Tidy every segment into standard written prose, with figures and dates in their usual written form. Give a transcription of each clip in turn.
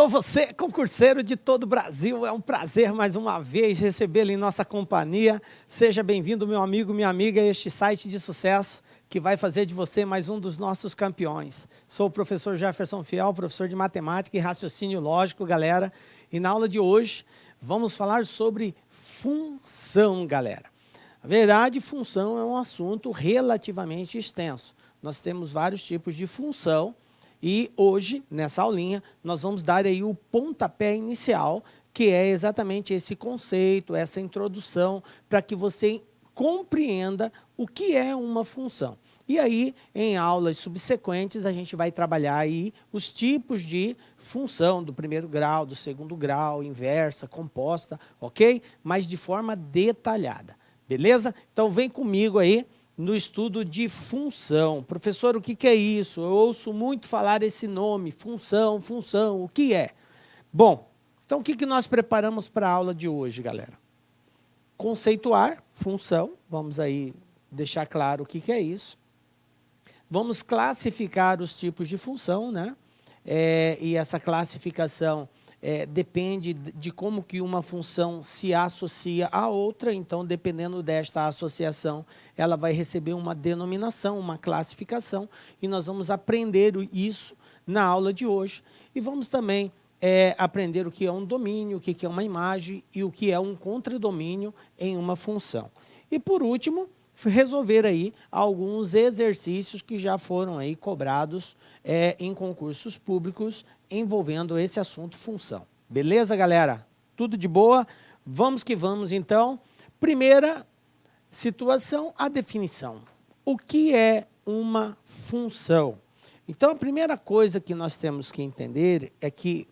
você, concurseiro de todo o Brasil, é um prazer mais uma vez recebê-lo em nossa companhia. Seja bem-vindo, meu amigo, minha amiga, a este site de sucesso que vai fazer de você mais um dos nossos campeões. Sou o professor Jefferson Fiel, professor de matemática e raciocínio lógico, galera. E na aula de hoje vamos falar sobre função, galera. Na verdade, função é um assunto relativamente extenso. Nós temos vários tipos de função. E hoje, nessa aulinha, nós vamos dar aí o pontapé inicial, que é exatamente esse conceito, essa introdução, para que você compreenda o que é uma função. E aí, em aulas subsequentes, a gente vai trabalhar aí os tipos de função do primeiro grau, do segundo grau, inversa, composta, ok? Mas de forma detalhada, beleza? Então, vem comigo aí no estudo de função. Professor, o que é isso? Eu ouço muito falar esse nome, função, o que é? Bom, então o que nós preparamos para a aula de hoje, galera? Conceituar função, vamos aí deixar claro o que é isso. Vamos classificar os tipos de função, né? E essa classificação depende de como que uma função se associa à outra, então, dependendo desta associação, ela vai receber uma denominação, uma classificação, e nós vamos aprender isso na aula de hoje. E vamos também aprender o que é um domínio, o que é uma imagem e o que é um contradomínio em uma função. E, por último, resolver aí alguns exercícios que já foram aí cobrados em concursos públicos envolvendo esse assunto função. Beleza, galera? Tudo de boa? Vamos que vamos, então. Primeira situação, a definição. O que é uma função? Então, a primeira coisa que nós temos que entender é que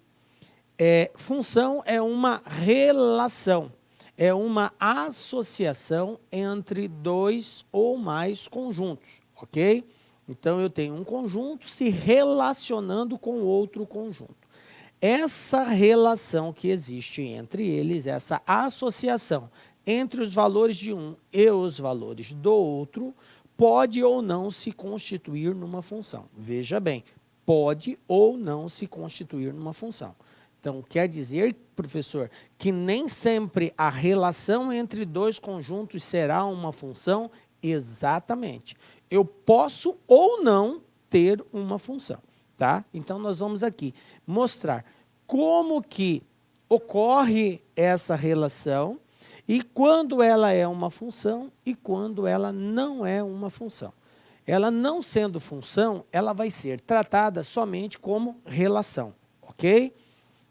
função é uma relação. É uma associação entre dois ou mais conjuntos, ok? Então, eu tenho um conjunto se relacionando com outro conjunto. Essa relação que existe entre eles, essa associação entre os valores de um e os valores do outro, pode ou não se constituir numa função. Veja bem, pode ou não se constituir numa função. Então, quer dizer, professor, que nem sempre a relação entre dois conjuntos será uma função? Exatamente. Eu posso ou não ter uma função, tá? Então, nós vamos aqui mostrar como que ocorre essa relação e quando ela é uma função e quando ela não é uma função. Ela não sendo função, ela vai ser tratada somente como relação, ok?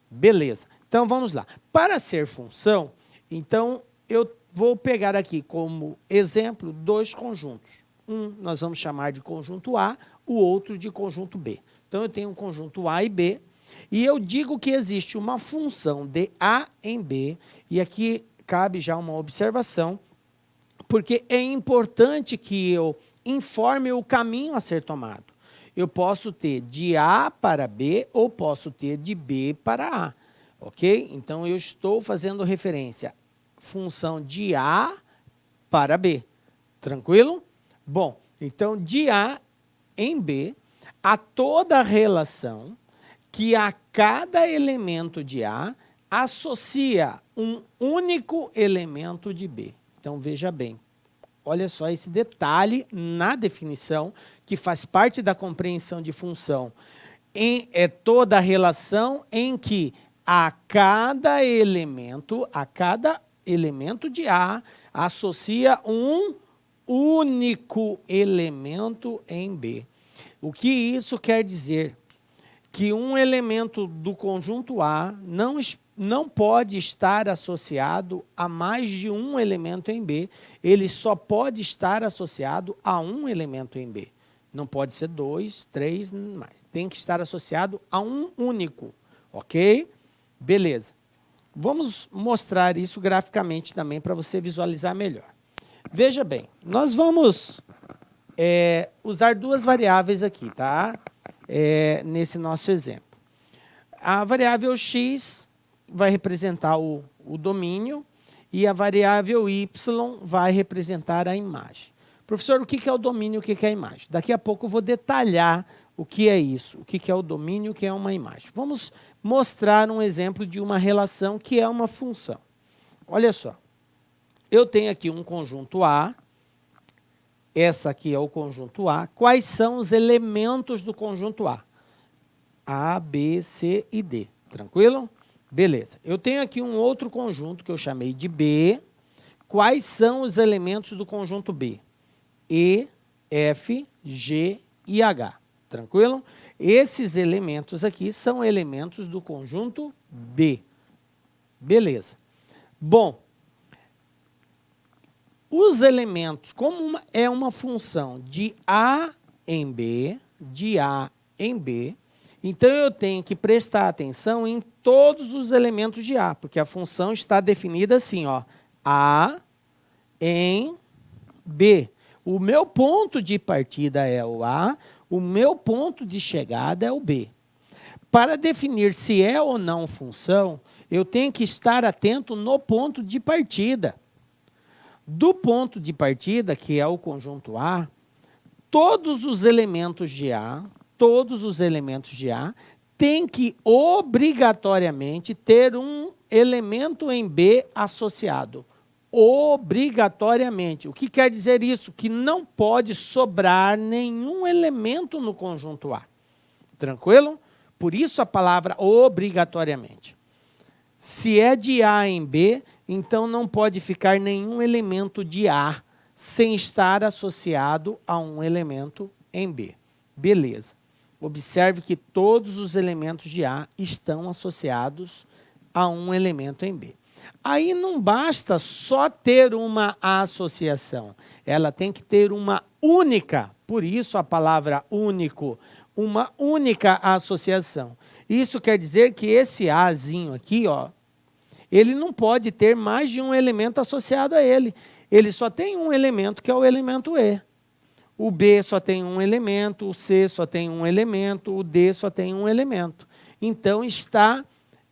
Beleza. Então, vamos lá. Para ser função, então, eu vou pegar aqui como exemplo dois conjuntos. Um nós vamos chamar de conjunto A, o outro de conjunto B. Então, eu tenho um conjunto A e B, e eu digo que existe uma função de A em B, e aqui cabe já uma observação, porque é importante que eu informe o caminho a ser tomado. Eu posso ter de A para B ou posso ter de B para A, ok? Então, eu estou fazendo referência à função de A para B, tranquilo? Bom, então, de A em B, há toda a relação que a cada elemento de A associa um único elemento de B. Então, veja bem. Olha só esse detalhe na definição, que faz parte da compreensão de função. É toda a relação em que a cada elemento de A associa um único elemento em B. O que isso quer dizer? Que um elemento do conjunto A não pode estar associado a mais de um elemento em B. Ele só pode estar associado a um elemento em B. Não pode ser dois, três, mais. Tem que estar associado a um único, ok? Beleza. Vamos mostrar isso graficamente também para você visualizar melhor. Veja bem, nós vamos usar duas variáveis aqui, tá? Nesse nosso exemplo. A variável x vai representar o domínio e a variável y vai representar a imagem. Professor, o que é o domínio e o que é a imagem? Daqui a pouco eu vou detalhar o que é isso, o que é o domínio, o que é uma imagem. Vamos mostrar um exemplo de uma relação que é uma função. Olha só, eu tenho aqui um conjunto A, essa aqui é o conjunto A. Quais são os elementos do conjunto A? A, B, C e D. Tranquilo? Beleza. Eu tenho aqui um outro conjunto que eu chamei de B. Quais são os elementos do conjunto B? E, F, G e H. Tranquilo? Esses elementos aqui são elementos do conjunto B. Beleza. Bom, os elementos, como é uma função de A em B, de A em B, então eu tenho que prestar atenção em todos os elementos de A, porque a função está definida assim, ó, A em B. O meu ponto de partida é o A, o meu ponto de chegada é o B. Para definir se é ou não função, eu tenho que estar atento no ponto de partida. Do ponto de partida, que é o conjunto A, todos os elementos de A têm que obrigatoriamente ter um elemento em B associado. Obrigatoriamente. O que quer dizer isso? Que não pode sobrar nenhum elemento no conjunto A. Tranquilo? Por isso a palavra obrigatoriamente. Se é de A em B, então não pode ficar nenhum elemento de A sem estar associado a um elemento em B. Beleza. Observe que todos os elementos de A estão associados a um elemento em B. Aí não basta só ter uma associação, ela tem que ter uma única, por isso a palavra único, uma única associação. Isso quer dizer que esse Azinho aqui, ó, ele não pode ter mais de um elemento associado a ele. Ele só tem um elemento, que é o elemento E. O B só tem um elemento, o C só tem um elemento, o D só tem um elemento. Então, está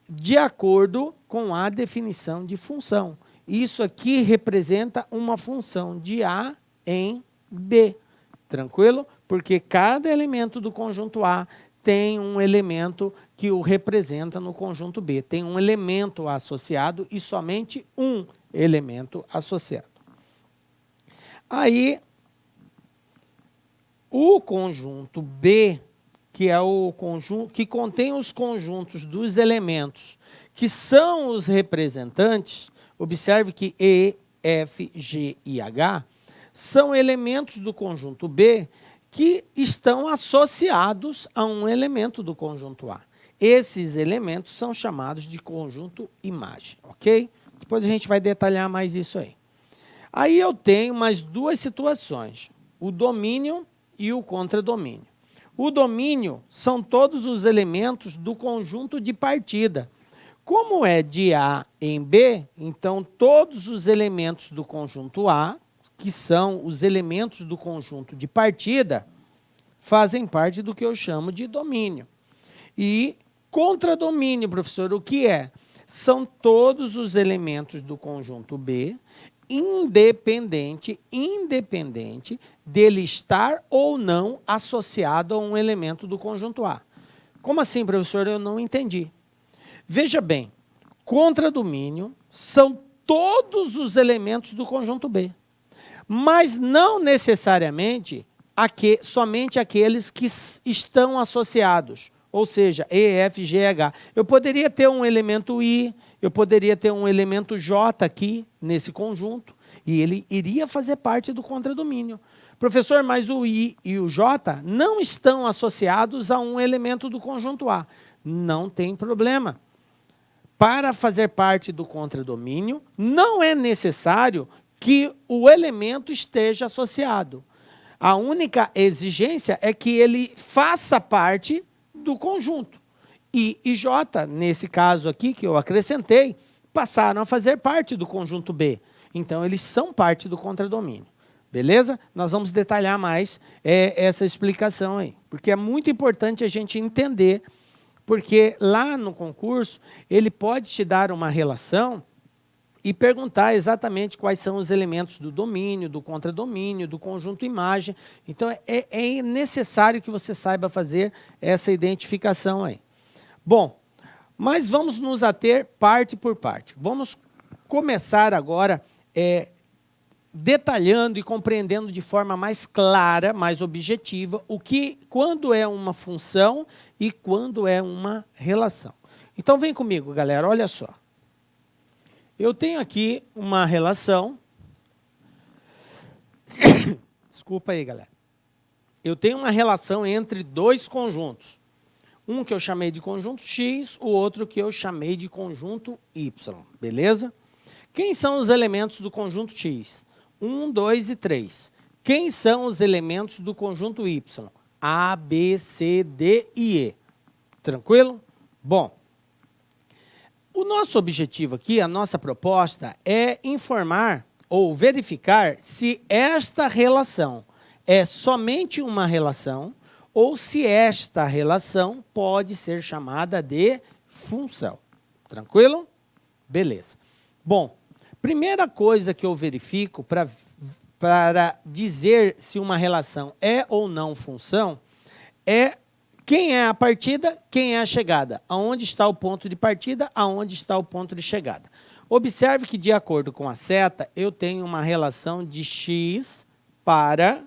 de acordo com a definição de função. Isso aqui representa uma função de A em B. Tranquilo? Porque cada elemento do conjunto A tem um elemento que o representa no conjunto B. Tem um elemento associado e somente um elemento associado. Aí, o conjunto B, que é o conjunto que contém os conjuntos dos elementos que são os representantes, observe que E, F, G e H são elementos do conjunto B que estão associados a um elemento do conjunto A. Esses elementos são chamados de conjunto imagem, ok? Depois a gente vai detalhar mais isso aí. Aí eu tenho mais duas situações, o domínio e o contradomínio. O domínio são todos os elementos do conjunto de partida. Como é de A em B, então todos os elementos do conjunto A, que são os elementos do conjunto de partida, fazem parte do que eu chamo de domínio. E contradomínio, professor, o que é? São todos os elementos do conjunto B, independente dele estar ou não associado a um elemento do conjunto A. Como assim, professor? Eu não entendi. Veja bem, contradomínio são todos os elementos do conjunto B, mas não necessariamente somente aqueles que estão associados, ou seja, E, F, G, H. Eu poderia ter um elemento I, eu poderia ter um elemento J aqui, nesse conjunto, e ele iria fazer parte do contradomínio. Professor, mas o I e o J não estão associados a um elemento do conjunto A. Não tem problema. Para fazer parte do contradomínio, não é necessário que o elemento esteja associado. A única exigência é que ele faça parte do conjunto. I e J, nesse caso aqui que eu acrescentei, passaram a fazer parte do conjunto B. Então, eles são parte do contradomínio. Beleza? Nós vamos detalhar mais essa explicação aí, porque é muito importante a gente entender, porque lá no concurso, ele pode te dar uma relação e perguntar exatamente quais são os elementos do domínio, do contradomínio, do conjunto imagem. Então, é necessário que você saiba fazer essa identificação aí. Bom, mas vamos nos ater parte por parte. Vamos começar agora detalhando e compreendendo de forma mais clara, mais objetiva, quando é uma função e quando é uma relação. Então, vem comigo, galera, olha só. Eu tenho aqui uma relação. Desculpa aí, galera. Eu tenho uma relação entre dois conjuntos. Um que eu chamei de conjunto X, o outro que eu chamei de conjunto Y. Beleza? Quem são os elementos do conjunto X? 1, 2 e 3. Quem são os elementos do conjunto Y? A, B, C, D e E. Tranquilo? Bom. O nosso objetivo aqui, a nossa proposta, é informar ou verificar se esta relação é somente uma relação ou se esta relação pode ser chamada de função. Tranquilo? Beleza. Bom, primeira coisa que eu verifico para dizer se uma relação é ou não função é quem é a partida, quem é a chegada. Aonde está o ponto de partida, aonde está o ponto de chegada. Observe que, de acordo com a seta, eu tenho uma relação de x para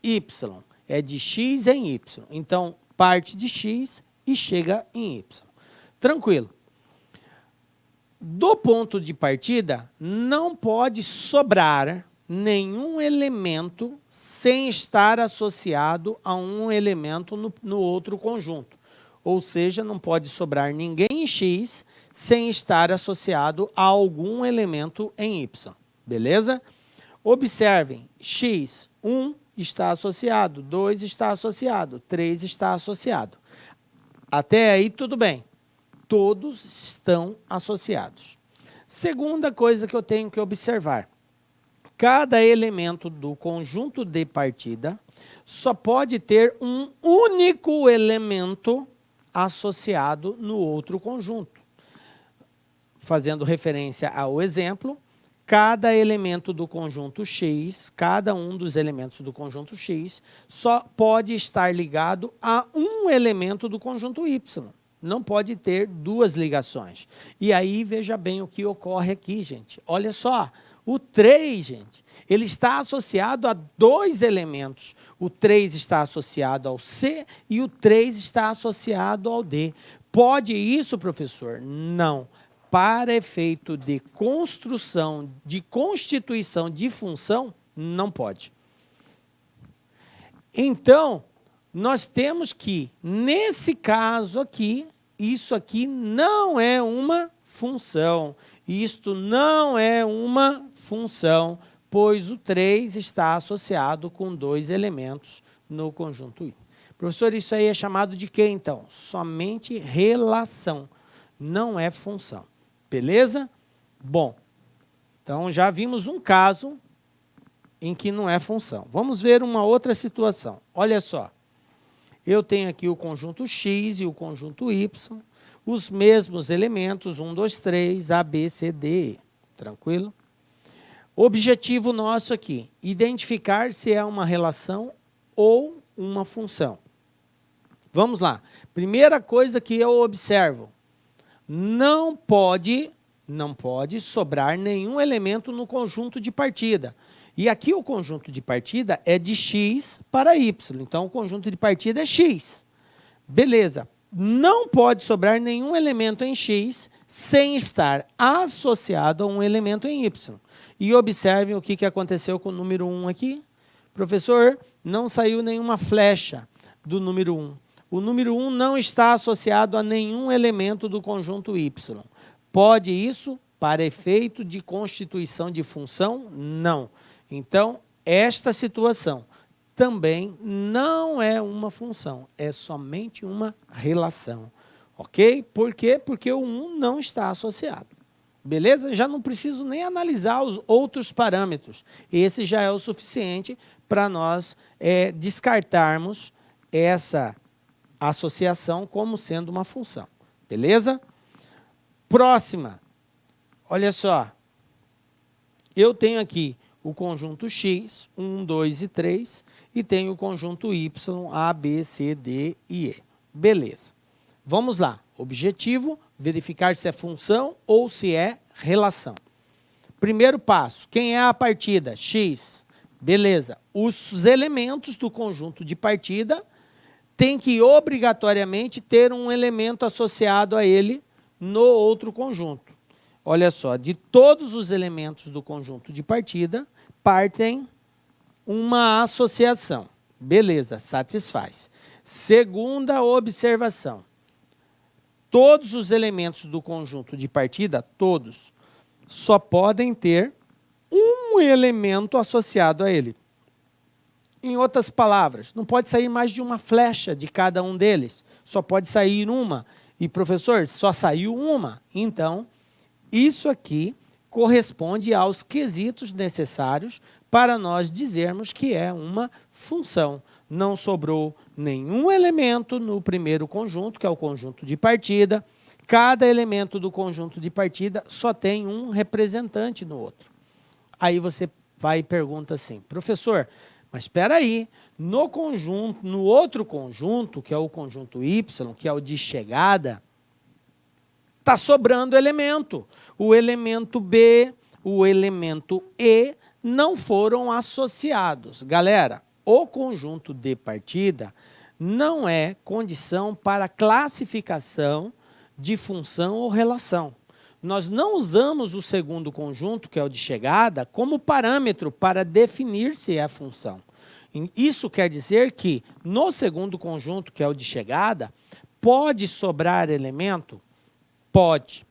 y. É de x em y. Então, parte de x e chega em y. Tranquilo. Do ponto de partida, não pode sobrar nenhum elemento sem estar associado a um elemento no outro conjunto. Ou seja, não pode sobrar ninguém em X sem estar associado a algum elemento em Y. Beleza? Observem, X, 1 está associado, 2 está associado, 3 está associado. Até aí, tudo bem. Todos estão associados. Segunda coisa que eu tenho que observar. Cada elemento do conjunto de partida só pode ter um único elemento associado no outro conjunto. Fazendo referência ao exemplo, cada elemento do conjunto X, cada um dos elementos do conjunto X, só pode estar ligado a um elemento do conjunto Y. Não pode ter duas ligações. E aí, veja bem o que ocorre aqui, gente. Olha só. O 3, gente, ele está associado a dois elementos. O 3 está associado ao C e o 3 está associado ao D. Pode isso, professor? Não. Para efeito de construção, de constituição de função, não pode. Então, nós temos que, nesse caso aqui, isso aqui não é uma função. Isto não é uma função, pois o 3 está associado com dois elementos no conjunto I. Professor, isso aí é chamado de quê, então? Somente relação, não é função. Beleza? Bom, então já vimos um caso em que não é função. Vamos ver uma outra situação. Olha só, eu tenho aqui o conjunto X e o conjunto Y, os mesmos elementos, 1, 2, 3, A, B, C, D, E. Tranquilo? Objetivo nosso aqui, identificar se é uma relação ou uma função. Vamos lá. Primeira coisa que eu observo, não pode sobrar nenhum elemento no conjunto de partida. E aqui o conjunto de partida é de X para Y. Então, o conjunto de partida é X. Beleza. Não pode sobrar nenhum elemento em X sem estar associado a um elemento em Y. E observem o que aconteceu com o número 1 aqui. Professor, não saiu nenhuma flecha do número 1. O número 1 não está associado a nenhum elemento do conjunto Y. Pode isso para efeito de constituição de função? Não. Então, esta situação também não é uma função, é somente uma relação. Ok? Por quê? Porque o 1 não está associado. Beleza? Já não preciso nem analisar os outros parâmetros. Esse já é o suficiente para nós descartarmos essa associação como sendo uma função. Beleza? Próxima. Olha só. eu tenho aqui o conjunto X, 1, 2 e 3, e tenho o conjunto Y, A, B, C, D e E. Beleza. Vamos lá. Objetivo, verificar se é função ou se é relação. Primeiro passo, quem é a partida? X. Beleza. Os elementos do conjunto de partida têm que obrigatoriamente ter um elemento associado a ele no outro conjunto. Olha só, de todos os elementos do conjunto de partida, partem uma associação. Beleza, satisfaz. Segunda observação. Todos os elementos do conjunto de partida, todos, só podem ter um elemento associado a ele. Em outras palavras, não pode sair mais de uma flecha de cada um deles. Só pode sair uma. E, professor, só saiu uma. Então, isso aqui corresponde aos quesitos necessários para nós dizermos que é uma função. Não sobrou nenhum elemento no primeiro conjunto, que é o conjunto de partida. Cada elemento do conjunto de partida só tem um representante no outro. Aí você vai e pergunta assim, professor, mas espera aí, no outro conjunto, que é o conjunto Y, que é o de chegada, está sobrando elemento. O elemento B, o elemento E não foram associados. Galera, o conjunto de partida não é condição para classificação de função ou relação. Nós não usamos o segundo conjunto, que é o de chegada, como parâmetro para definir se é função. Isso quer dizer que, no segundo conjunto, que é o de chegada, pode sobrar elemento? Pode.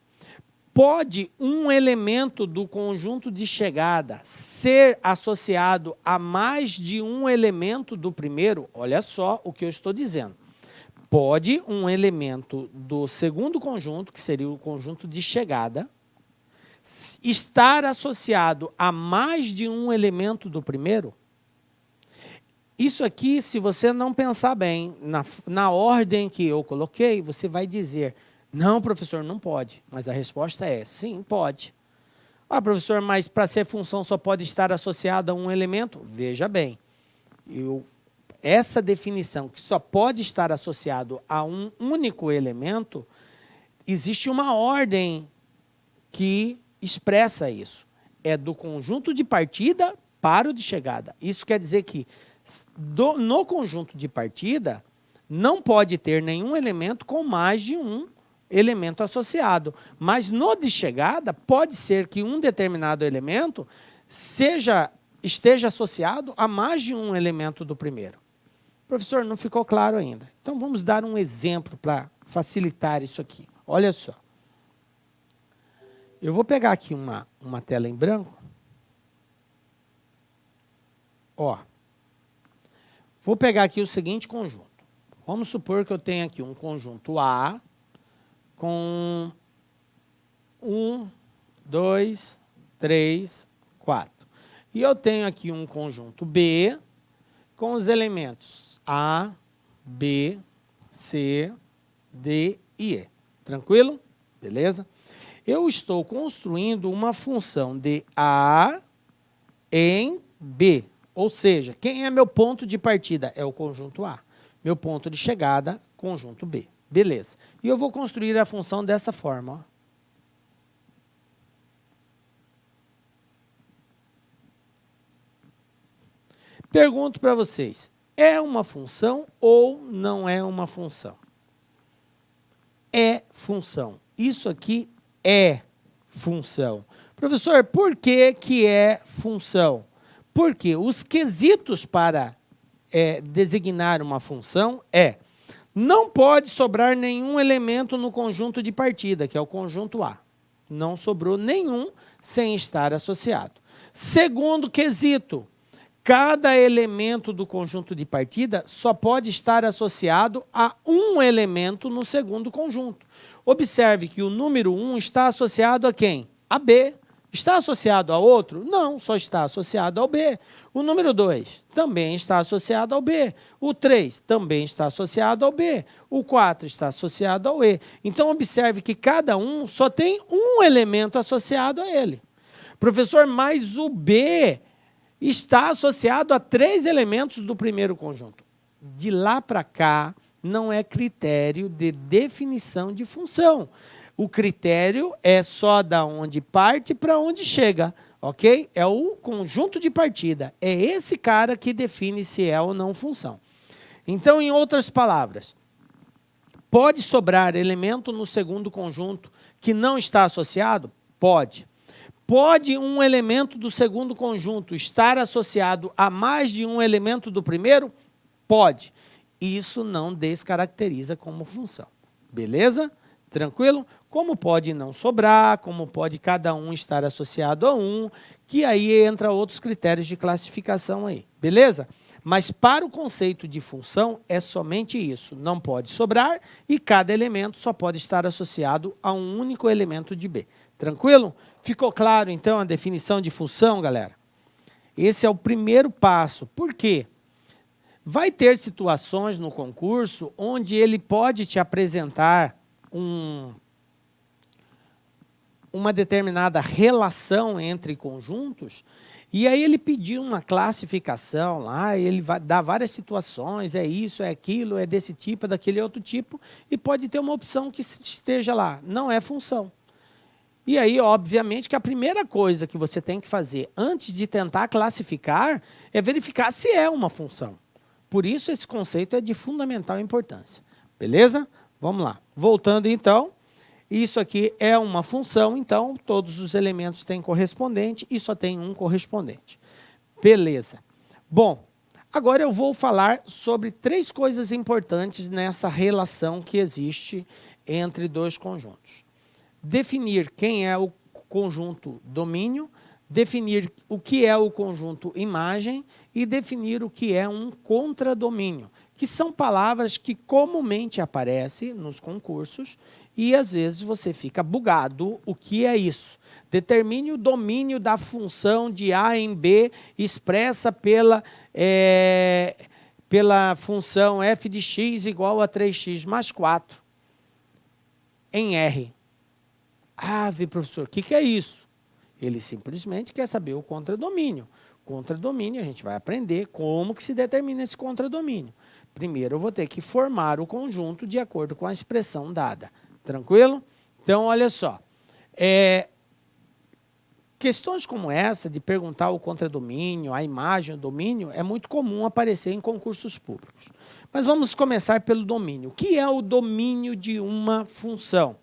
Pode um elemento do conjunto de chegada ser associado a mais de um elemento do primeiro? Olha só o que eu estou dizendo. Pode um elemento do segundo conjunto, que seria o conjunto de chegada, estar associado a mais de um elemento do primeiro? Isso aqui, se você não pensar bem, na ordem que eu coloquei, você vai dizer, não, professor, não pode. Mas a resposta é, sim, pode. Ah, professor, mas para ser função só pode estar associada a um elemento? Veja bem, essa definição, que só pode estar associado a um único elemento, existe uma ordem que expressa isso. É do conjunto de partida para o de chegada. Isso quer dizer que no conjunto de partida não pode ter nenhum elemento com mais de um elemento associado. Mas no de chegada, pode ser que um determinado elemento esteja associado a mais de um elemento do primeiro. Professor, não ficou claro ainda. Então, vamos dar um exemplo para facilitar isso aqui. Olha só. Eu vou pegar aqui uma tela em branco. Ó. Vou pegar aqui o seguinte conjunto. Vamos supor que eu tenho aqui um conjunto A com 1, 2, 3, 4. E eu tenho aqui um conjunto B com os elementos A, B, C, D e E. Tranquilo? Beleza? Eu estou construindo uma função de A em B. Ou seja, quem é meu ponto de partida? É o conjunto A. Meu ponto de chegada, conjunto B. Beleza. E eu vou construir a função dessa forma. Ó. Pergunto para vocês, é uma função ou não é uma função? É função. Isso aqui é função. Professor, por que que é função? Porque os quesitos para designar uma função não pode sobrar nenhum elemento no conjunto de partida, que é o conjunto A. Não sobrou nenhum sem estar associado. Segundo quesito, cada elemento do conjunto de partida só pode estar associado a um elemento no segundo conjunto. Observe que o número 1 está associado a quem? A B. Está associado a outro? Não, só está associado ao B. O número 2 também está associado ao B. O 3 também está associado ao B. O 4 está associado ao E. Então, observe que cada um só tem um elemento associado a ele. Professor, mas o B está associado a 3 elementos do primeiro conjunto. De lá para cá, não é critério de definição de função. O critério é só da onde parte para onde chega, ok? É o conjunto de partida. É esse cara que define se é ou não função. Então, em outras palavras, pode sobrar elemento no segundo conjunto que não está associado? Pode. Pode um elemento do segundo conjunto estar associado a mais de um elemento do primeiro? Pode. Isso não descaracteriza como função. Beleza? Tranquilo? Como pode não sobrar, como pode cada um estar associado a um, que aí entra outros critérios de classificação aí. Beleza? Mas para o conceito de função é somente isso. Não pode sobrar e cada elemento só pode estar associado a um único elemento de B. Tranquilo? Ficou claro, então, a definição de função, galera? Esse é o primeiro passo. Por quê? Vai ter situações no concurso onde ele pode te apresentar uma determinada relação entre conjuntos, e aí ele pediu uma classificação lá, ele vai dar várias situações, é isso, é aquilo, é desse tipo, é daquele outro tipo, e pode ter uma opção que esteja lá, não é função. E aí, obviamente, que a primeira coisa que você tem que fazer antes de tentar classificar é verificar se é uma função. Por isso, esse conceito é de fundamental importância. Beleza? Vamos lá. Voltando, então, isso aqui é uma função, então, todos os elementos têm correspondente e só tem um correspondente. Beleza. Bom, agora eu vou falar sobre 3 coisas importantes nessa relação que existe entre 2 conjuntos. Definir quem é o conjunto domínio, definir o que é o conjunto imagem e definir o que é um contradomínio, que são palavras que comumente aparecem nos concursos e, às vezes, você fica bugado. O que é isso? Determine o domínio da função de A em B expressa pela função f de x igual a 3x mais 4 em R. Ah, professor, o que é isso? Ele simplesmente quer saber o contradomínio. Contradomínio, a gente vai aprender como que se determina esse contradomínio. Primeiro, eu vou ter que formar o conjunto de acordo com a expressão dada. Tranquilo? Então, olha só. Questões como essa, de perguntar o contradomínio, a imagem, o domínio, é muito comum aparecer em concursos públicos. Mas vamos começar pelo domínio. O que é o domínio de uma função?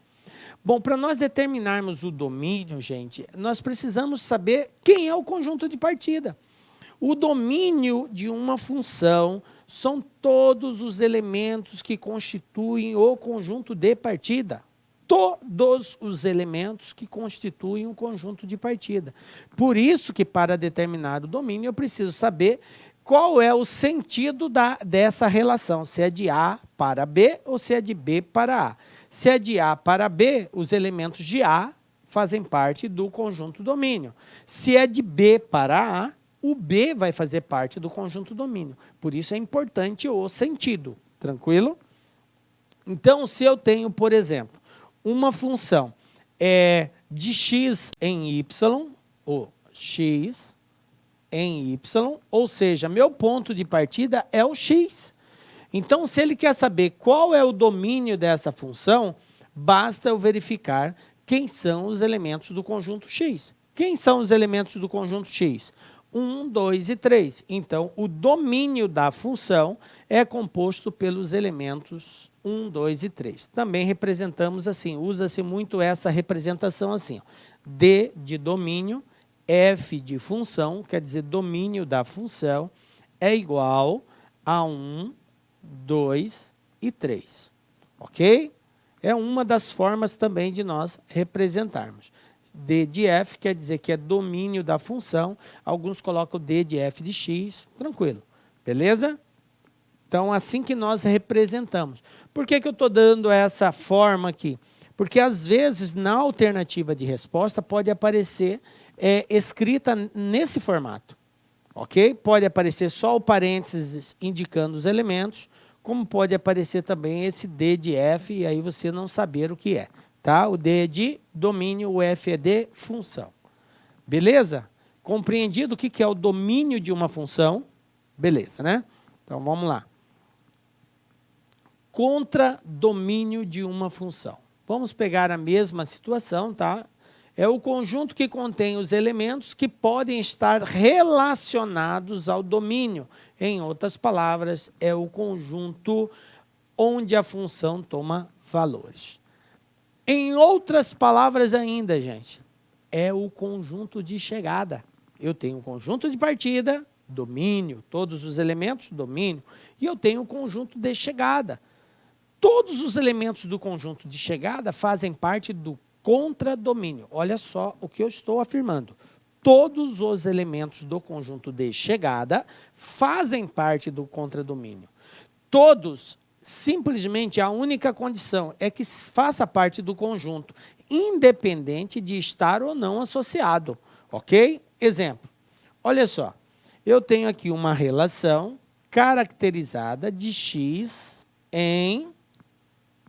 Bom, para nós determinarmos o domínio, gente, nós precisamos saber quem é o conjunto de partida. O domínio de uma função são todos os elementos que constituem o conjunto de partida. Todos os elementos que constituem um conjunto de partida. Por isso que, para determinar o domínio, eu preciso saber qual é o sentido dessa relação, se é de A para B ou se é de B para A. Se é de A para B, os elementos de A fazem parte do conjunto domínio. Se é de B para A, o B vai fazer parte do conjunto domínio. Por isso é importante o sentido. Tranquilo? Então, se eu tenho, por exemplo, uma função de x em y, ou x em y, ou seja, meu ponto de partida é o x. Então, se ele quer saber qual é o domínio dessa função, basta eu verificar quem são os elementos do conjunto x. Quem são os elementos do conjunto x? 1, 2 e 3. Então, o domínio da função é composto pelos elementos 1, 2 e 3. Também representamos assim, usa-se muito essa representação assim. D de domínio, f de função, quer dizer, domínio da função, é igual a 1, 2 e 3. Ok? É uma das formas também de nós representarmos. D de f quer dizer que é domínio da função. Alguns colocam D de f de x. Tranquilo. Beleza? Então, assim que nós representamos. Por que eu estou dando essa forma aqui? Porque, às vezes, na alternativa de resposta, pode aparecer escrita nesse formato. Ok? Pode aparecer só o parênteses indicando os elementos, como pode aparecer também esse D de f, e aí você não saber o que é. Tá? O D é de domínio, o F é de função. Beleza? Compreendido o que é o domínio de uma função? Beleza, né? Então, vamos lá. Contradomínio de uma função. Vamos pegar a mesma situação, tá? É o conjunto que contém os elementos que podem estar relacionados ao domínio. Em outras palavras, é o conjunto onde a função toma valores. Em outras palavras ainda, gente, é o conjunto de chegada. Eu tenho um conjunto de partida, domínio, todos os elementos, domínio, e eu tenho um conjunto de chegada. Todos os elementos do conjunto de chegada fazem parte do contradomínio. Olha só o que eu estou afirmando. Todos os elementos do conjunto de chegada fazem parte do contradomínio. Todos, simplesmente a única condição é que faça parte do conjunto, independente de estar ou não associado. Ok? Exemplo. Olha só. Eu tenho aqui uma relação caracterizada de x em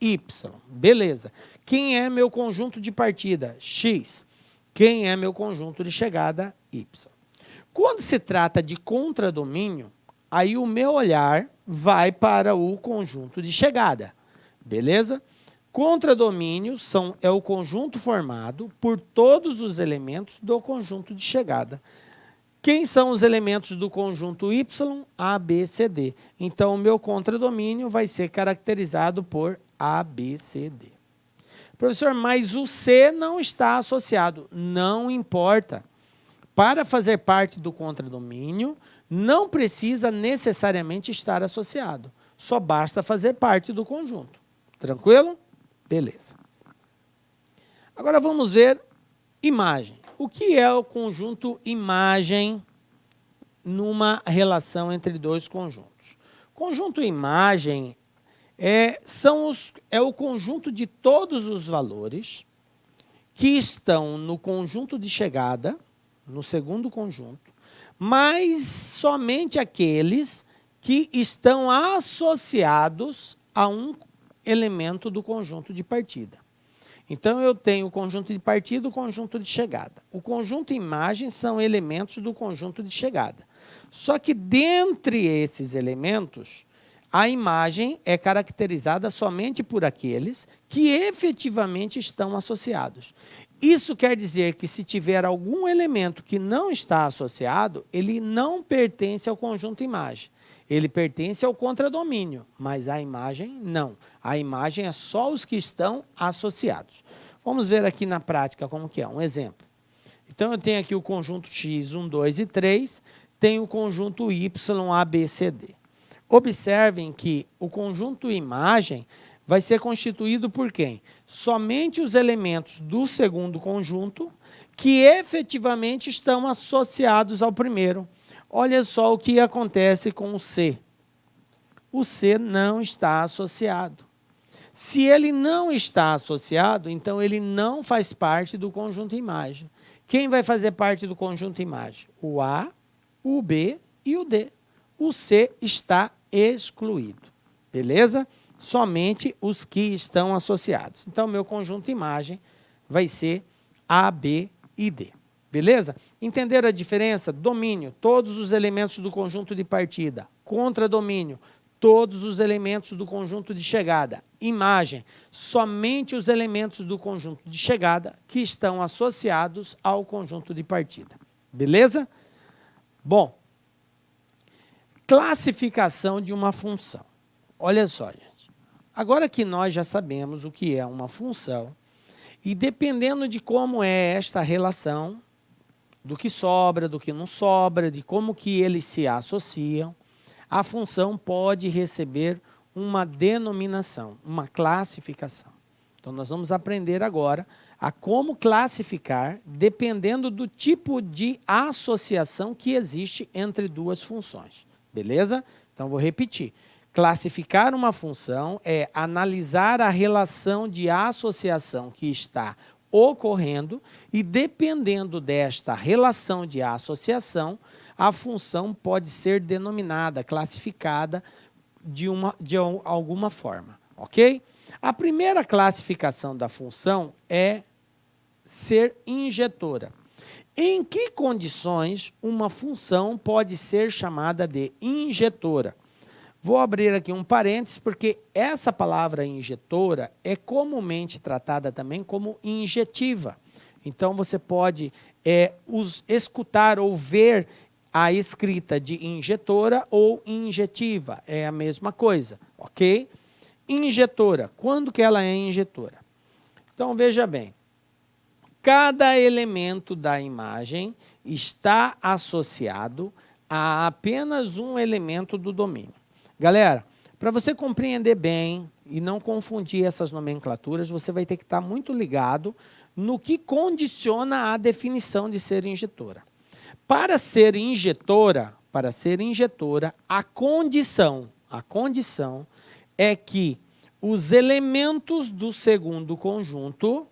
y. Beleza. Quem é meu conjunto de partida? X. Quem é meu conjunto de chegada? Y. Quando se trata de contradomínio, aí o meu olhar vai para o conjunto de chegada. Beleza? Contradomínio é o conjunto formado por todos os elementos do conjunto de chegada. Quem são os elementos do conjunto Y? A, B, C, D. Então, o meu contradomínio vai ser caracterizado por A, B, C, D. Professor, mas o C não está associado. Não importa. Para fazer parte do contradomínio, não precisa necessariamente estar associado. Só basta fazer parte do conjunto. Tranquilo? Beleza. Agora vamos ver imagem. O que é o conjunto imagem numa relação entre dois conjuntos? Conjunto imagem é o conjunto de todos os valores que estão no conjunto de chegada, no segundo conjunto, mas somente aqueles que estão associados a um elemento do conjunto de partida. Então, eu tenho o conjunto de partida e o conjunto de chegada. O conjunto imagem são elementos do conjunto de chegada. Só que, dentre esses elementos, a imagem é caracterizada somente por aqueles que efetivamente estão associados. Isso quer dizer que, se tiver algum elemento que não está associado, ele não pertence ao conjunto imagem. Ele pertence ao contradomínio, mas a imagem não. A imagem é só os que estão associados. Vamos ver aqui na prática como que é. Um exemplo. Então, eu tenho aqui o conjunto X, 1, 2 e 3, tenho o conjunto Y, A, B, C, D. Observem que o conjunto imagem vai ser constituído por quem? Somente os elementos do segundo conjunto que efetivamente estão associados ao primeiro. Olha só o que acontece com o C. O C não está associado. Se ele não está associado, então ele não faz parte do conjunto imagem. Quem vai fazer parte do conjunto imagem? O A, o B e o D. O C está excluído. Beleza? Somente os que estão associados. Então, meu conjunto imagem vai ser A, B e D. Beleza? Entenderam a diferença? Domínio, todos os elementos do conjunto de partida. Contradomínio, todos os elementos do conjunto de chegada. Imagem, somente os elementos do conjunto de chegada que estão associados ao conjunto de partida. Beleza? Bom, classificação de uma função. Olha só, gente. Agora que nós já sabemos o que é uma função, e dependendo de como é esta relação, do que sobra, do que não sobra, de como que eles se associam, a função pode receber uma denominação, uma classificação. Então, nós vamos aprender agora a como classificar, dependendo do tipo de associação que existe entre duas funções. Beleza? Então, vou repetir. Classificar uma função é analisar a relação de associação que está ocorrendo e, dependendo desta relação de associação, a função pode ser denominada, classificada de alguma forma, ok? A primeira classificação da função é ser injetora. Em que condições uma função pode ser chamada de injetora? Vou abrir aqui um parênteses, porque essa palavra injetora é comumente tratada também como injetiva. Então, você pode escutar ou ver a escrita de injetora ou injetiva. É a mesma coisa, ok? Injetora. Quando que ela é injetora? Então, veja bem. Cada elemento da imagem está associado a apenas um elemento do domínio. Galera, para você compreender bem e não confundir essas nomenclaturas, você vai ter que estar muito ligado no que condiciona a definição de ser injetora. Para ser injetora, a condição é que os elementos do segundo conjunto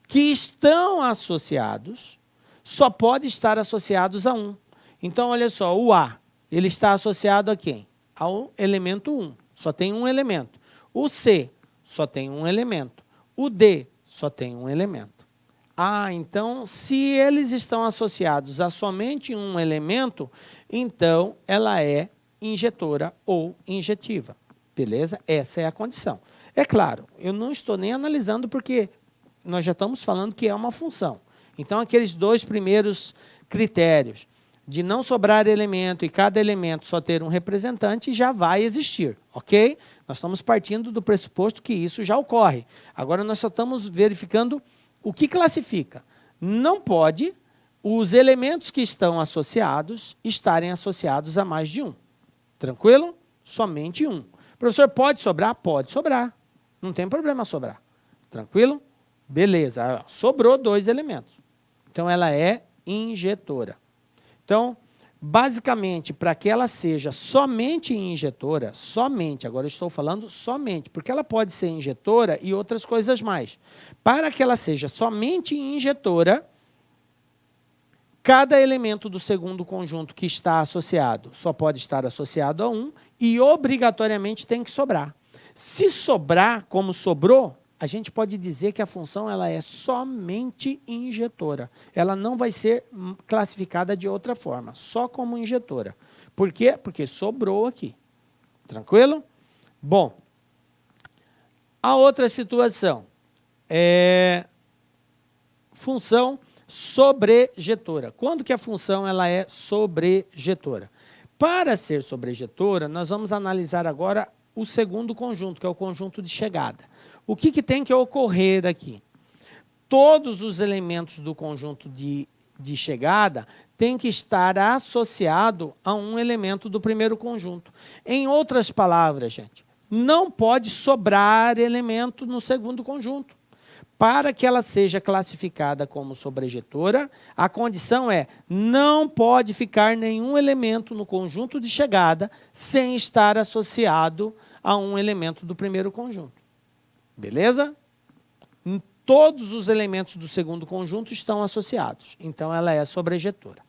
que estão associados, só pode estar associados a um. Então, olha só, o A, ele está associado a quem? Ao elemento 1, só tem um elemento. O C, só tem um elemento. O D, só tem um elemento. Ah, então, se eles estão associados a somente um elemento, então ela é injetora ou injetiva. Beleza? Essa é a condição. É claro, eu não estou nem analisando porque nós já estamos falando que é uma função. Então, aqueles dois primeiros critérios de não sobrar elemento e cada elemento só ter um representante já vai existir, ok? Nós estamos partindo do pressuposto que isso já ocorre. Agora, nós só estamos verificando o que classifica. Não pode os elementos que estão associados estarem associados a mais de um. Tranquilo? Somente um. Professor, pode sobrar? Pode sobrar. Não tem problema sobrar. Tranquilo? Beleza. Sobrou dois elementos. Então, ela é injetora. Então, basicamente, para que ela seja somente injetora, agora eu estou falando somente, porque ela pode ser injetora e outras coisas mais. Para que ela seja somente injetora, cada elemento do segundo conjunto que está associado só pode estar associado a um e obrigatoriamente tem que sobrar. Se sobrar, como sobrou, a gente pode dizer que a função ela é somente injetora. Ela não vai ser classificada de outra forma, só como injetora. Por quê? Porque sobrou aqui. Tranquilo? Bom, a outra situação é função sobrejetora. Quando que a função ela é sobrejetora? Para ser sobrejetora, nós vamos analisar agora o segundo conjunto, que é o conjunto de chegada. O que tem que ocorrer aqui? Todos os elementos do conjunto de chegada têm que estar associado a um elemento do primeiro conjunto. Em outras palavras, gente, não pode sobrar elemento no segundo conjunto. Para que ela seja classificada como sobrejetora, a condição é não pode ficar nenhum elemento no conjunto de chegada sem estar associado a um elemento do primeiro conjunto. Beleza? Todos os elementos do segundo conjunto estão associados. Então, ela é sobrejetora.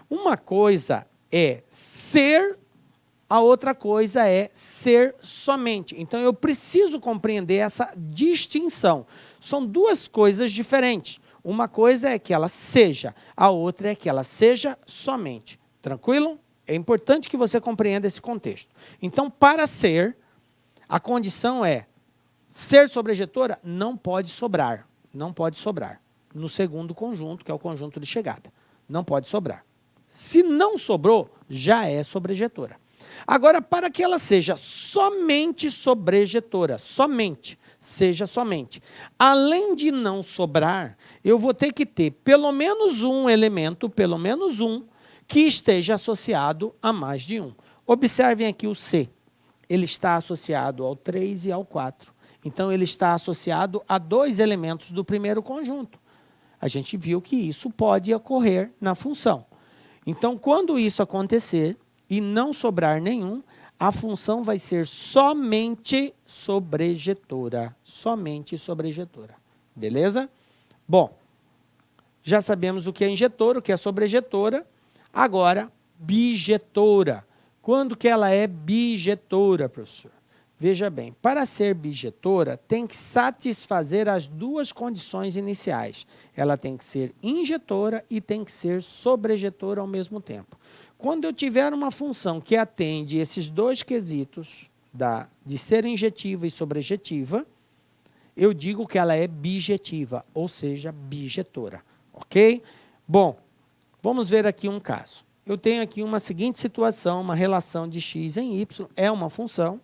Uma coisa é ser, a outra coisa é ser somente. Então, eu preciso compreender essa distinção. São duas coisas diferentes. Uma coisa é que ela seja, a outra é que ela seja somente. Tranquilo? É importante que você compreenda esse contexto. Então, para ser, a condição é ser sobrejetora não pode sobrar. Não pode sobrar. No segundo conjunto, que é o conjunto de chegada. Não pode sobrar. Se não sobrou, já é sobrejetora. Agora, para que ela seja somente sobrejetora, seja somente. Além de não sobrar, eu vou ter que ter pelo menos um elemento, que esteja associado a mais de um. Observem aqui o C. Ele está associado ao 3 e ao 4. Então, ele está associado a dois elementos do primeiro conjunto. A gente viu que isso pode ocorrer na função. Então, quando isso acontecer e não sobrar nenhum, a função vai ser somente sobrejetora. Somente sobrejetora. Beleza? Bom, já sabemos o que é injetora, o que é sobrejetora. Agora, bijetora. Quando que ela é bijetora, professor? Veja bem, para ser bijetora, tem que satisfazer as duas condições iniciais. Ela tem que ser injetora e tem que ser sobrejetora ao mesmo tempo. Quando eu tiver uma função que atende esses dois quesitos, de ser injetiva e sobrejetiva, eu digo que ela é bijetiva, ou seja, bijetora. Ok? Bom, vamos ver aqui um caso. Eu tenho aqui uma seguinte situação, uma relação de x em y, é uma função.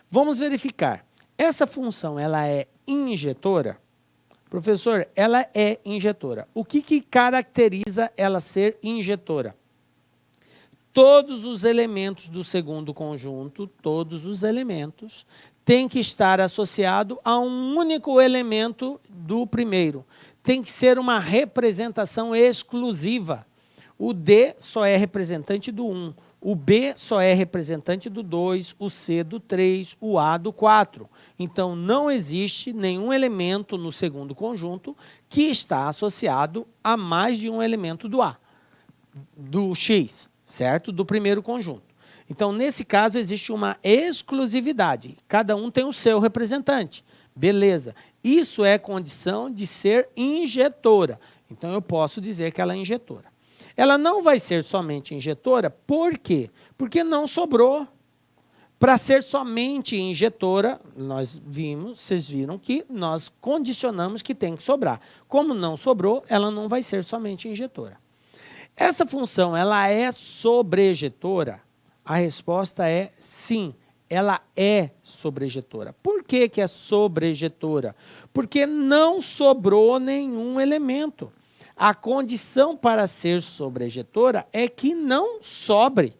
Vamos verificar. Essa função, ela é injetora? Professor, ela é injetora. O que caracteriza ela ser injetora? Todos os elementos do segundo conjunto, todos os elementos, têm que estar associados a um único elemento do primeiro. Tem que ser uma representação exclusiva. O D só é representante do 1. O B só é representante do 2, o C do 3, o A do 4. Então, não existe nenhum elemento no segundo conjunto que está associado a mais de um elemento do A, do X, certo? Do primeiro conjunto. Então, nesse caso, existe uma exclusividade. Cada um tem o seu representante. Beleza. Isso é condição de ser injetora. Então, eu posso dizer que ela é injetora. Ela não vai ser somente injetora, por quê? Porque não sobrou. Para ser somente injetora, vocês viram que nós condicionamos que tem que sobrar. Como não sobrou, ela não vai ser somente injetora. Essa função, ela é sobrejetora? A resposta é sim, ela é sobrejetora. Por que é sobrejetora? Porque não sobrou nenhum elemento. A condição para ser sobrejetora é que não sobre.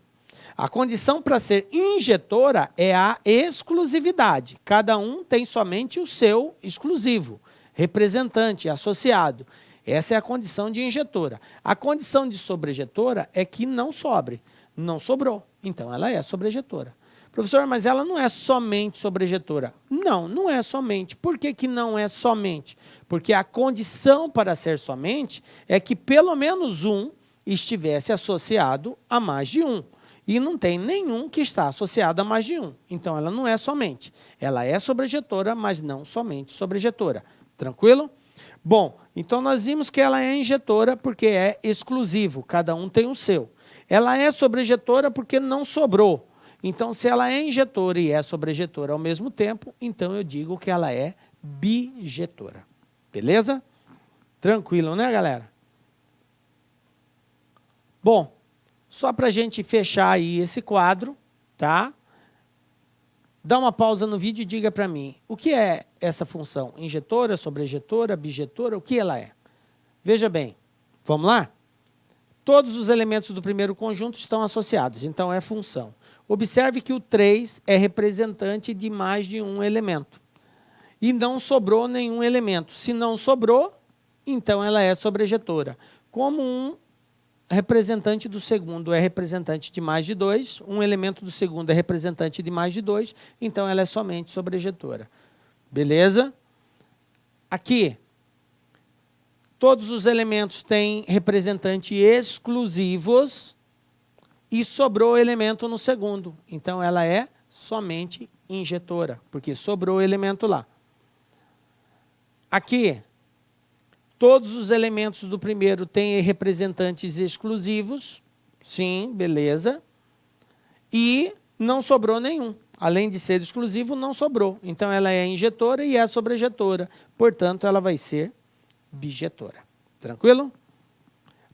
A condição para ser injetora é a exclusividade. Cada um tem somente o seu exclusivo, representante, associado. Essa é a condição de injetora. A condição de sobrejetora é que não sobre. Não sobrou. Então, ela é sobrejetora. Professor, mas ela não é somente sobrejetora. Não, não é somente. Por que não é somente? Porque a condição para ser somente é que pelo menos um estivesse associado a mais de um. E não tem nenhum que está associado a mais de um. Então, ela não é somente. Ela é sobrejetora, mas não somente sobrejetora. Tranquilo? Bom, então nós vimos que ela é injetora porque é exclusivo. Cada um tem o seu. Ela é sobrejetora porque não sobrou. Então, se ela é injetora e é sobrejetora ao mesmo tempo, então eu digo que ela é bijetora. Beleza? Tranquilo, né, galera? Bom, só para a gente fechar aí esse quadro, tá? Dá uma pausa no vídeo e diga para mim, o que é essa função? Injetora, sobrejetora, bijetora, o que ela é? Veja bem, vamos lá? Todos os elementos do primeiro conjunto estão associados, então é função. Observe que o 3 é representante de mais de um elemento. E não sobrou nenhum elemento. Se não sobrou, então ela é sobrejetora. Como um representante do segundo é representante de mais de 2, um elemento do segundo é representante de mais de 2, então ela é somente sobrejetora. Beleza? Aqui, todos os elementos têm representantes exclusivos e sobrou elemento no segundo. Então, ela é somente injetora, porque sobrou elemento lá. Aqui, todos os elementos do primeiro têm representantes exclusivos. Sim, beleza. E não sobrou nenhum. Além de ser exclusivo, não sobrou. Então, ela é injetora e é sobrejetora. Portanto, ela vai ser bijetora. Tranquilo?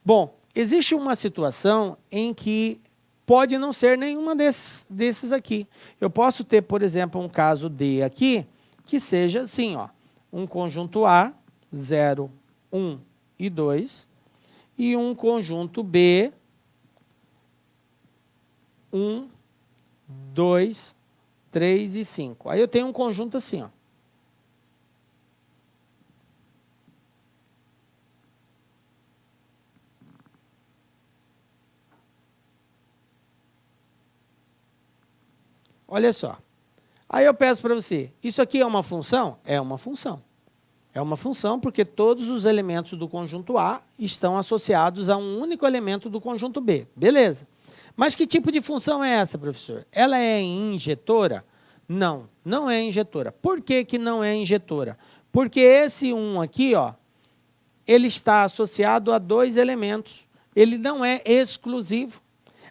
Bom, existe uma situação em que pode não ser nenhuma desses aqui. Eu posso ter, por exemplo, um caso D aqui, que seja assim, ó, um conjunto A, 0, 1 e 2, e um conjunto B, 1, 2, 3 e 5. Aí eu tenho um conjunto assim, ó. Olha só. Aí eu peço para você, isso aqui é uma função? É uma função. É uma função porque todos os elementos do conjunto A estão associados a um único elemento do conjunto B. Beleza. Mas que tipo de função é essa, professor? Ela é injetora? Não, não é injetora. Por que que não é injetora? Porque esse 1 aqui, ó, ele está associado a 2 elementos. Ele não é exclusivo.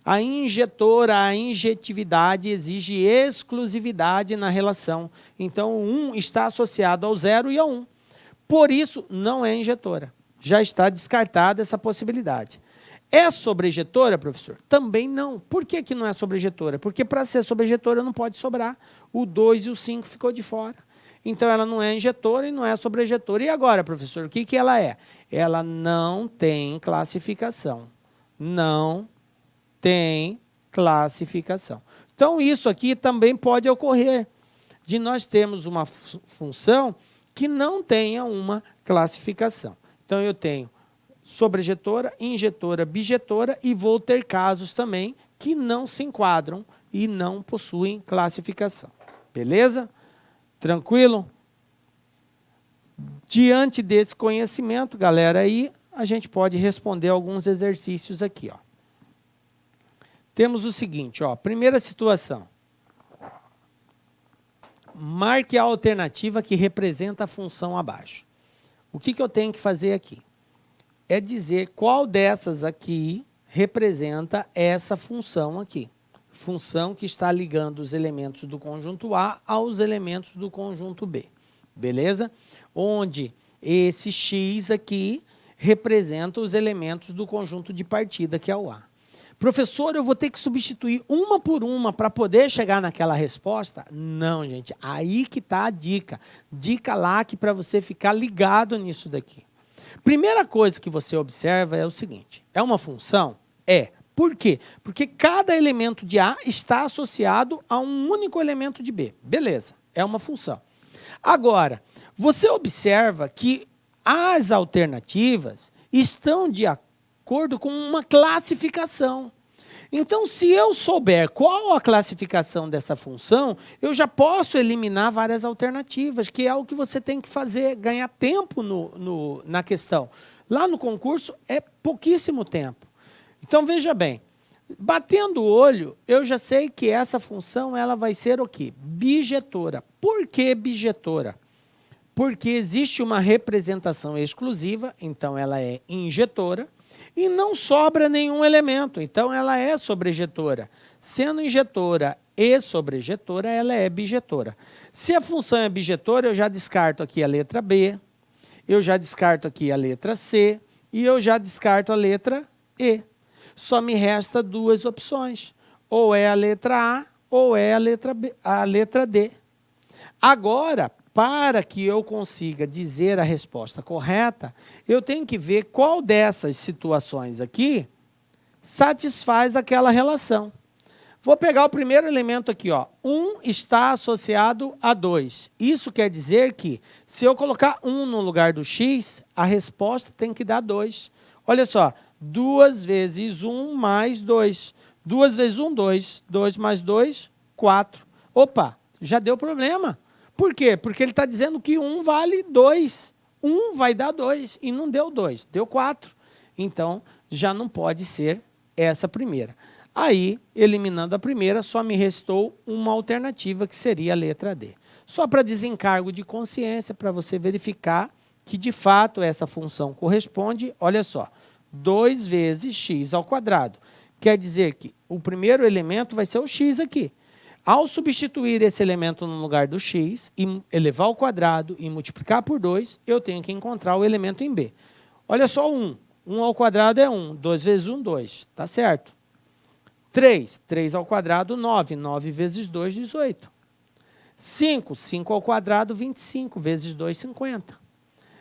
A injetora, a injetividade exige exclusividade na relação. Então, o 1 está associado ao 0 e ao 1. Por isso, não é injetora. Já está descartada essa possibilidade. É sobrejetora, professor? Também não. Por que que não é sobrejetora? Porque para ser sobrejetora não pode sobrar. O 2 e o 5 ficou de fora. Então, ela não é injetora e não é sobrejetora. E agora, professor, o que que ela é? Ela não tem classificação. Não tem classificação. Então, isso aqui também pode ocorrer, de nós termos uma função que não tenha uma classificação. Então, eu tenho sobrejetora, injetora, bijetora e vou ter casos também que não se enquadram e não possuem classificação. Beleza? Tranquilo? Diante desse conhecimento, galera, aí a gente pode responder alguns exercícios aqui, ó. Temos o seguinte, ó, primeira situação. Marque a alternativa que representa a função abaixo. O que que eu tenho que fazer aqui? É dizer qual dessas aqui representa essa função aqui. Função que está ligando os elementos do conjunto A aos elementos do conjunto B. Beleza? Onde esse X aqui representa os elementos do conjunto de partida, que é o A. Professor, eu vou ter que substituir uma por uma para poder chegar naquela resposta? Não, gente. Aí que está a dica. Dica lá que para você ficar ligado nisso daqui. Primeira coisa que você observa é o seguinte. É uma função? É. Por quê? Porque cada elemento de A está associado a um único elemento de B. Beleza. É uma função. Agora, você observa que as alternativas estão de acordo com uma classificação. Então, se eu souber qual a classificação dessa função, eu já posso eliminar várias alternativas, que é o que você tem que fazer, ganhar tempo na questão. Lá no concurso é pouquíssimo tempo. Então, veja bem, batendo o olho, eu já sei que essa função ela vai ser o quê? Bijetora. Por que bijetora? Porque existe uma representação exclusiva, então ela é injetora, e não sobra nenhum elemento, então ela é sobrejetora. Sendo injetora e sobrejetora, ela é bijetora. Se a função é bijetora, eu já descarto aqui a letra B, eu já descarto aqui a letra C, e eu já descarto a letra E. Só me resta duas opções, ou é a letra A, ou é a letra B, a letra D. Agora, para que eu consiga dizer a resposta correta, eu tenho que ver qual dessas situações aqui satisfaz aquela relação. Vou pegar o primeiro elemento aqui, ó. 1 está associado a 2. Isso quer dizer que, se eu colocar 1 no lugar do x, a resposta tem que dar 2. Olha só, 2 vezes 1 mais 2. 2 vezes 1, 2. 2 mais 2, 4. Opa, já deu problema. Por quê? Porque ele está dizendo que 1 vale 2. 1 vai dar 2 e não deu 2, deu 4. Então, já não pode ser essa primeira. Aí, eliminando a primeira, só me restou uma alternativa, que seria a letra D. Só para desencargo de consciência, para você verificar que, de fato, essa função corresponde, olha só, 2 vezes x ao quadrado. Quer dizer que o primeiro elemento vai ser o x aqui. Ao substituir esse elemento no lugar do x, e elevar ao quadrado e multiplicar por 2, eu tenho que encontrar o elemento em B. Olha só, 1. 1 ao quadrado é 1. 2 vezes 1, 2. Está certo. 3. 3 ao quadrado, 9. 9 vezes 2, 18. 5. 5 ao quadrado, 25. Vezes 2, 50.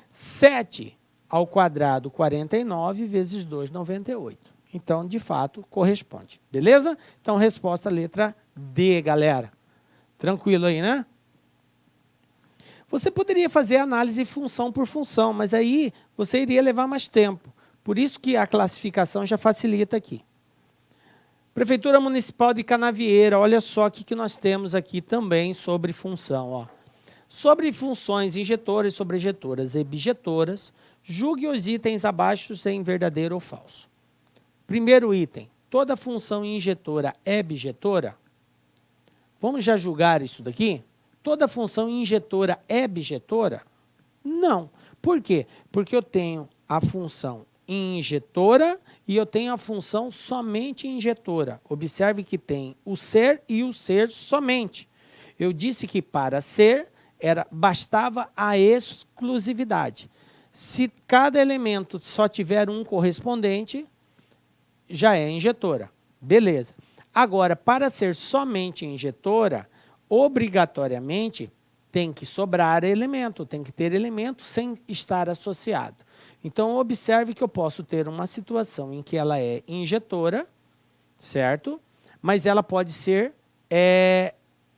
7 ao quadrado, 49. Vezes 2, 98. Então, de fato, corresponde. Beleza? Então, resposta letra D, galera. Tranquilo aí, né? Você poderia fazer análise função por função, mas aí você iria levar mais tempo. Por isso que a classificação já facilita aqui. Prefeitura Municipal de Canavieira, olha só o que nós temos aqui também sobre função. Ó. Sobre funções injetoras, sobrejetoras e bijetoras, julgue os itens abaixo em verdadeiro ou falso. Primeiro item, toda função injetora é bijetora? Vamos já julgar isso daqui? Toda função injetora é bijetora? Não. Por quê? Porque eu tenho a função injetora e eu tenho a função somente injetora. Observe que tem o ser e o ser somente. Eu disse que para ser bastava a exclusividade. Se cada elemento só tiver um correspondente, já é injetora. Beleza. Agora, para ser somente injetora, obrigatoriamente tem que sobrar elemento, tem que ter elemento sem estar associado. Então, observe que eu posso ter uma situação em que ela é injetora, certo? Mas ela pode ser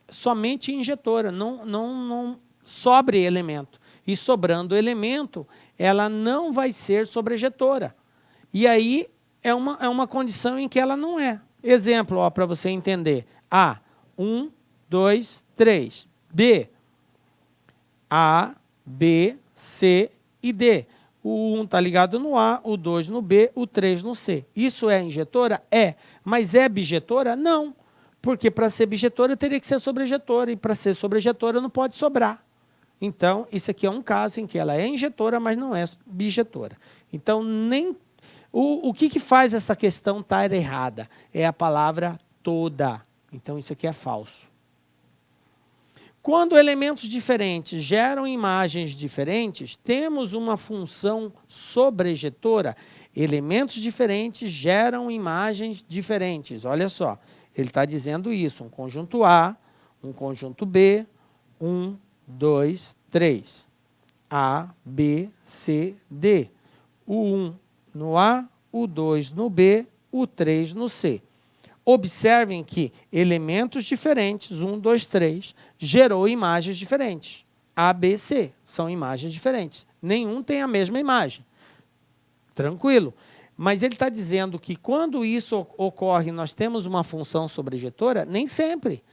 somente injetora, não sobre elemento. E sobrando elemento, ela não vai ser sobrejetora. E aí é uma condição em que ela não é. Exemplo, para você entender. A, 1, 2, 3. B, A, B, C e D. O 1 está ligado no A, o 2 no B, o 3 no C. Isso é injetora? É. Mas é bijetora? Não. Porque para ser bijetora teria que ser sobrejetora. E para ser sobrejetora não pode sobrar. Então, isso aqui é um caso em que ela é injetora, mas não é bijetora. Então, nem o que faz essa questão estar errada? É a palavra toda. Então, isso aqui é falso. Quando elementos diferentes geram imagens diferentes, temos uma função sobrejetora. Elementos diferentes geram imagens diferentes. Olha só, ele está dizendo isso. Um conjunto A, um conjunto B, 1, 2, 3. A, B, C, D. O 1 no A, o 2 no B, o 3 no C. Observem que elementos diferentes, 1, 2, 3, gerou imagens diferentes. A, B, C são imagens diferentes. Nenhum tem a mesma imagem. Tranquilo. Mas ele está dizendo que quando isso ocorre, nós temos uma função sobrejetora? Nem sempre.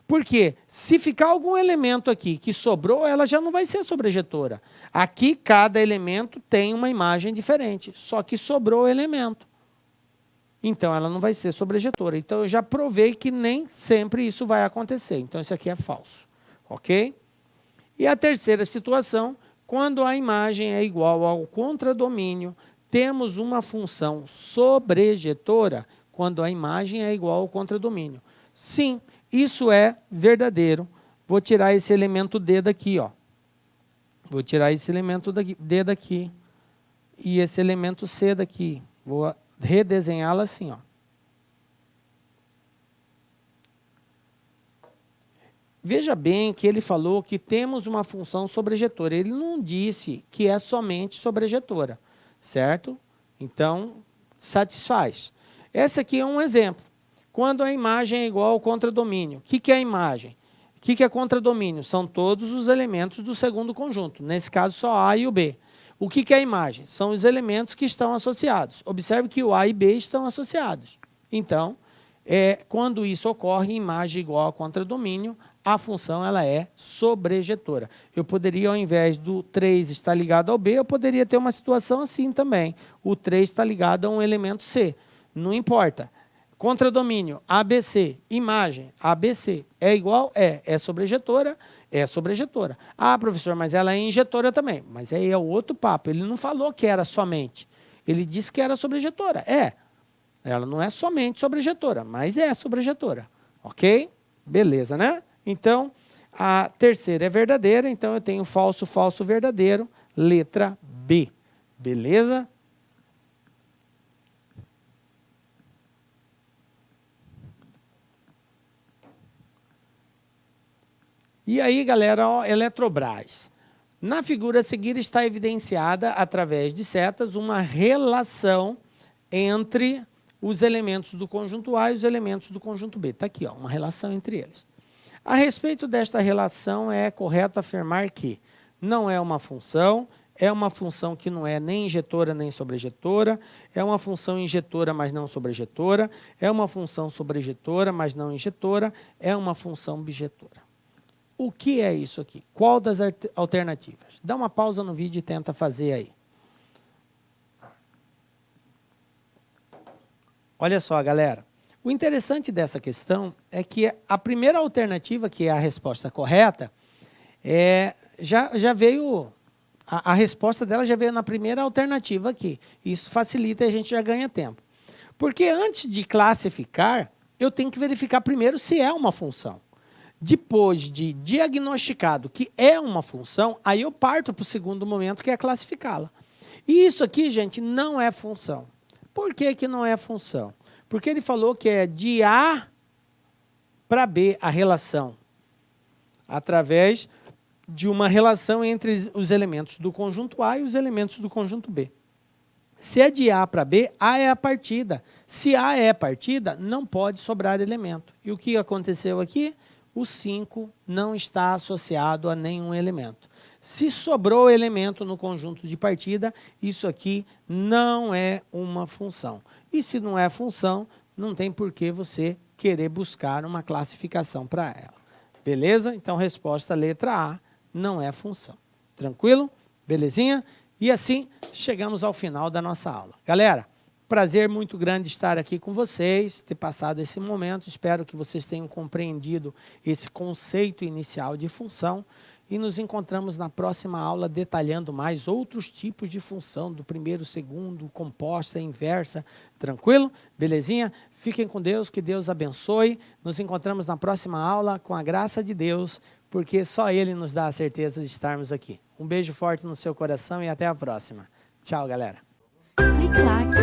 Porque se ficar algum elemento aqui que sobrou, ela já não vai ser sobrejetora. Aqui, cada elemento tem uma imagem diferente, só que sobrou o elemento. Então, ela não vai ser sobrejetora. Então, eu já provei que nem sempre isso vai acontecer. Então, isso aqui é falso. Ok? E a terceira situação, quando a imagem é igual ao contradomínio, temos uma função sobrejetora quando a imagem é igual ao contradomínio. Sim, isso é verdadeiro. Vou tirar esse elemento D daqui, ó. Vou tirar esse elemento D daqui e esse elemento C daqui. Vou redesenhá-la assim, ó. Veja bem que ele falou que temos uma função sobrejetora. Ele não disse que é somente sobrejetora, certo? Então, satisfaz. Esse aqui é um exemplo. Quando a imagem é igual ao contradomínio. O que é a imagem? O que é contradomínio? São todos os elementos do segundo conjunto. Nesse caso, só A e o B. O que é a imagem? São os elementos que estão associados. Observe que o A e B estão associados. Então, quando isso ocorre, imagem igual a contradomínio, a função ela é sobrejetora. Eu poderia, ao invés do 3 estar ligado ao B, eu poderia ter uma situação assim também. O 3 está ligado a um elemento C. Não importa. Contradomínio, ABC, imagem, ABC, é igual? É sobrejetora? É sobrejetora. Ah, professor, mas ela é injetora também. Mas aí é outro papo. Ele não falou que era somente. Ele disse que era sobrejetora. Ela não é somente sobrejetora, mas é sobrejetora. Ok? Beleza, né? Então, a terceira é verdadeira, então eu tenho falso, falso, verdadeiro, letra B. Beleza? E aí, galera, ó, Eletrobras. Na figura a seguir está evidenciada, através de setas, uma relação entre os elementos do conjunto A e os elementos do conjunto B. Está aqui, ó, uma relação entre eles. A respeito desta relação, é correto afirmar que não é uma função que não é nem injetora nem sobrejetora, é uma função injetora, mas não sobrejetora, é uma função sobrejetora, mas não injetora, é uma função bijetora. O que é isso aqui? Qual das alternativas? Dá uma pausa no vídeo e tenta fazer aí. Olha só, galera. O interessante dessa questão é que a primeira alternativa, que é a resposta correta, já veio, a resposta dela já veio na primeira alternativa aqui. Isso facilita e a gente já ganha tempo. Porque antes de classificar, eu tenho que verificar primeiro se é uma função. Depois de diagnosticado que é uma função, aí eu parto para o segundo momento, que é classificá-la. E isso aqui, gente, não é função. Por que que não é função? Porque ele falou que é de A para B a relação, através de uma relação entre os elementos do conjunto A e os elementos do conjunto B. Se é de A para B, A é a partida. Se A é a partida, não pode sobrar elemento. E o que aconteceu aqui? O 5 não está associado a nenhum elemento. Se sobrou elemento no conjunto de partida, isso aqui não é uma função. E se não é função, não tem por que você querer buscar uma classificação para ela. Beleza? Então, resposta letra A, não é função. Tranquilo? Belezinha? E assim, chegamos ao final da nossa aula. Galera, prazer muito grande estar aqui com vocês, ter passado esse momento. Espero que vocês tenham compreendido esse conceito inicial de função. E nos encontramos na próxima aula detalhando mais outros tipos de função, do primeiro, segundo, composta, inversa. Tranquilo? Belezinha? Fiquem com Deus, que Deus abençoe. Nos encontramos na próxima aula com a graça de Deus, porque só Ele nos dá a certeza de estarmos aqui. Um beijo forte no seu coração e até a próxima. Tchau, galera. Clique like.